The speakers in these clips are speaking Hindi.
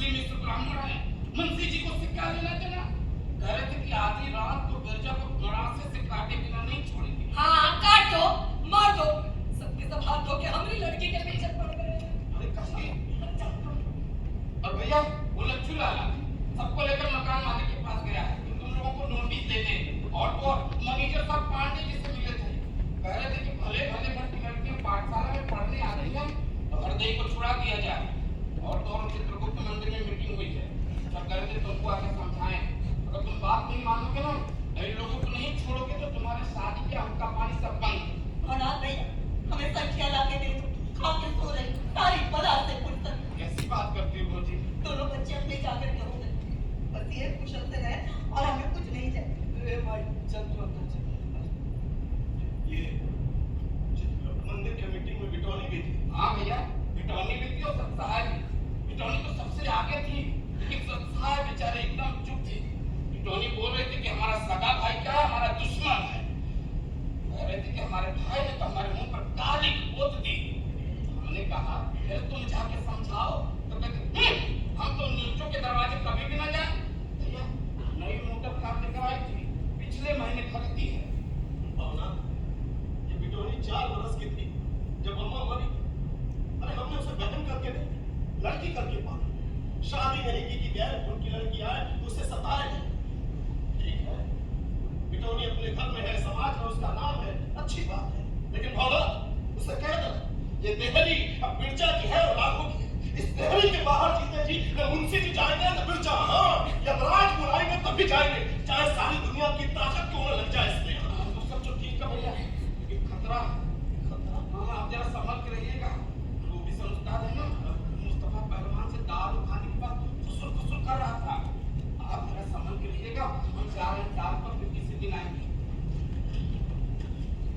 मुंशी मिश्र ब्राह्मण है, मुंशी जी को सिक्का लेना देना। कह रहे थे कि आधी रात को गिरजा को गड़ासे से काटे बिना नहीं छोड़ेंगे। हाँ, काट दो, मार दो, सबके सब हाथ धो के हमारी लड़की के पीछे पड़ गए। अरे कसके और भैया वो लच्छू लाला सबको लेकर मकान मालिक के पास गया है कि तुम लोगों को नोटिस दे दे। और तो मैनेजर साहब पांडे जी से मिले थे, कह रहे थे कि भले भले बच्ची लड़कियां पाठशाला में पढ़ने आ रही हैं तो हरदई को छुड़ा दिया जाए। और तो चित्रगुप्त मंदिर में मीटिंग हुई है, सब कह रहे थे तुमको आके समझाएं, अगर तुम बात नहीं मानोगे ना, इन लोगों को नहीं छोड़ोगे तो तुम्हारे शादी के हक्का पानी सब बंद। अनाथ भैया हमें संख्या लाके दे दो, खा के सो रहे, तारीख बना से पुस्तक। कैसी बात करती हो जी? दोनों बच्चे अपने जाकर के हो गए, बस ये कुशल से रहे और हमें कुछ नहीं चाहिए। भाई चल तू अंदर चल। ये मंदिर के मीटिंग में बिटौनी भी थी। हाँ भैया, बिटौनी भी थी और सत्साय भी। बिटौनी तो सबसे आगे थी, लेकिन सत्साय बेचारे एकदम चुप थे। बिटौनी बोल रहे थे कि हमारा सगा भाई क्या है, हमारा दुश्मन है। कह रहे थे कि हमारे भाई ने तो हमारे मुंह पर काली पोत दी। हमने कहा फिर तुम जाके समझाओ, तो कहते हम तो नीचों के दरवाजे कभी भी न जाए। भैया नई मोटर कार लेकर आई थी, पिछले महीने खरीदी है। भावना, ये बिटौनी 4 बरस की थी जब अम्मा मरी। अरे हमने उसे बहन करके नहीं, लड़की करके पाला। शादी नहीं की कि गैर उनकी लड़की आए उसे सताए। ठीक है, बिटौनी अपने घर में है, समाज में उसका नाम है, अच्छी बात है। लेकिन भावना उसे कह दो ये देहली अब बिरजा की है और लाखों की है। इस देहली के बाहर जीते जी न मुंशी जी जाएंगे न बिरजा। हाँ, यमराज बुलाएंगे तब भी जाएंगे, चाहे सारी दुनिया की ताकत क्यों न लग जाए इसमें। तो सब तो ठीक है भैया, लेकिन खतरा हाँ आप जरा संभल के रहिएगा। वो भी समझदार है ना, मुस्तफा पहलवान से दारू खाने के बाद खुसुर कर रहा था। आप जरा संभल के रहिएगा, हम जा रहे हैं दाल पर, फिर किसी दिन आएंगे।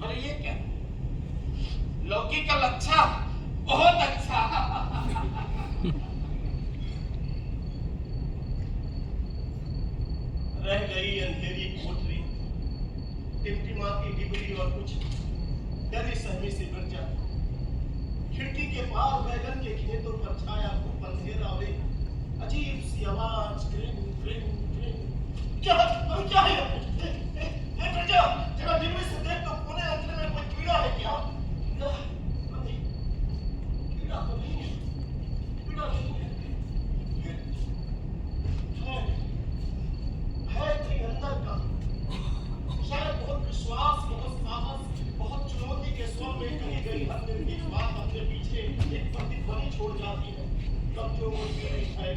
अरे ये क्या, लौकी का लच्छा, बहुत अच्छा। रह गई अंधेरी कोठरी, टिमटिमाती डिबरी और कुछ डरी सहमी सी बिरजा। खिड़की के पार बैगन के खेतों पर छाया खूब अंधेरा और एक अजीब सी आवाज, ग्रिंग ग्रिंग ग्रिंग। क्या है ये बिरजा? जरा डिबरी से देख तो कोने अंतरे में कोई कीड़ा है क्या? नहीं, कीड़ा तो नहीं है, कीड़ा नहीं है। है कहीं अंदर का, शायद बहुत विश्वास, बहुत साहस, बहुत चुनौती के स्वर में कही गई हर दिन की बात अपने पीछे एक प्रतिध्वनि छोड़ जाती है। कमजोर नहीं है।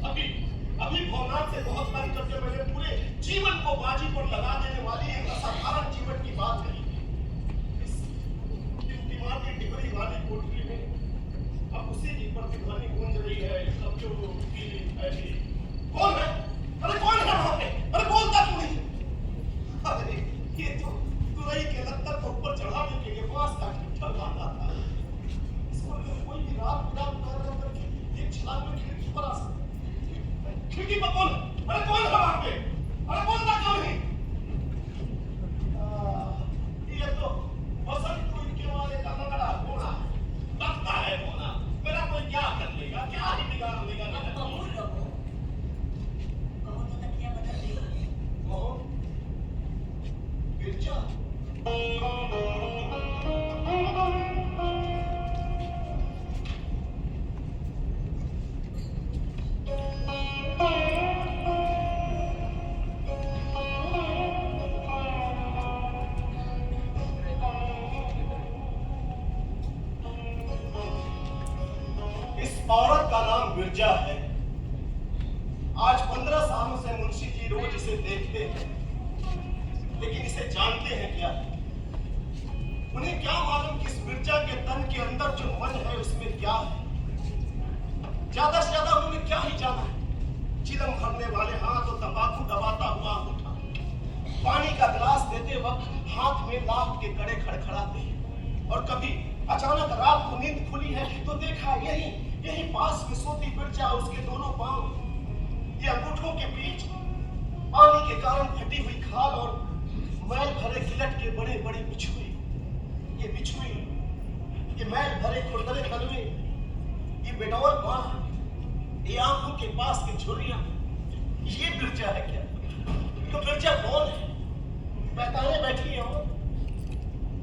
अभी भवनाथ से बहुत बार करके मैंने पूरे जीवन को बाजी पर लगा देने वाली एक असाधारण जीवन की बात कही। इस टिमटिमाती डिबरी वाली कोठरी में अब उसी की प्रतिध्वनि गूंज रही है। कमजोर पीली फैली। कौन है? अरे कौन है वहां पे? अरे बोलता क्यों नहीं? अरे ये तो तुरई के लत्तर को ऊपर चढ़ाने के लिए बांस का ठट्ठा बांधा था। इसको कोई भी रात पैर करके एक छलांग में खिड़की पर आ सकता है। खिड़की पर कौन है? अरे कौन है वहां पे? अरे बोलता क्यों नहीं? ये तो बसंत को इनके वाले का लगड़ा होना लगता है होना। मेरा कोई क्या कर लेगा, क्या ही बिगाड़ लेगा? ना बिरजा इस औरत का नाम बिरजा है। आज 15 सालों से मुंशी जी रोज इसे देखते हैं, लेकिन इसे जानते हैं क्या? उन्हें क्या मालूम कि इस बिरजा के तन के अंदर जो मन है उसमें क्या है? ज्यादा से ज्यादा उन्होंने क्या ही जाना है? चिलम भरने वाले हाथ और तंबाकू दबाता हुआ उठा, पानी का गिलास देते वक्त हाथ में लाख के कड़े खड़खड़ाते हैं। और कभी अचानक रात को नींद खुली है तो देखा यही पास में सोती बिरजा, उसके दोनों पांव ये अंगूठों के बीच पानी के कारण फटी हुई खाल और मैल भरे गिलट के बड़े बड़े बिछुए। ये मैल भरे खुरदरे तलवे, ये बेडौल बांह, ये आंखों के पास की झुर्रियां, ये बिरजा है क्या? तो बिरजा कौन है? बताने बैठी है वो।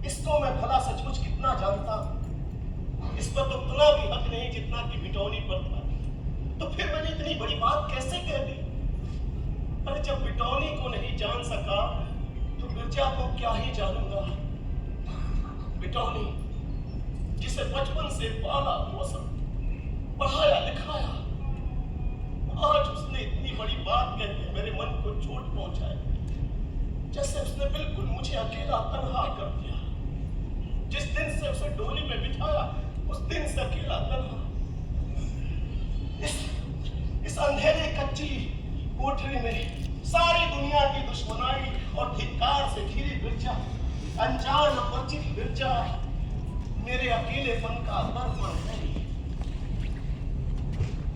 इसको मैं भला सचमुच कितना जानता हूं। इस पर तो उतना भी हक नहीं जितना कि बिटौनी पर था। तो फिर मैंने इतनी बड़ी बात कैसे कह दी? अरे जब बिटौनी को नहीं जान सका तो बिरजा को क्या ही जानूंगा। बिटौनी जिसे बचपन से पाला पोसा, पढ़ाया लिखाया, आज उसने इतनी बड़ी बात कहकर मेरे मन को चोट पहुंचाई। जैसे उसने बिल्कुल मुझे अकेला तन्हा कर दिया। जिस दिन से उसे डोली में बिठाया उस दिन से अकेला तन्हा। इस अंधेरे कच्ची कोठरी में सारी दुनिया की दुश्मनाई और धिक्कार से घिरी बिरजा, अनजान अपरिचित बिरजा मेरे अकेलेपन का दर्पण है।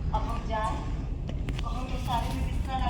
अब हम जाए, हम तो सारे में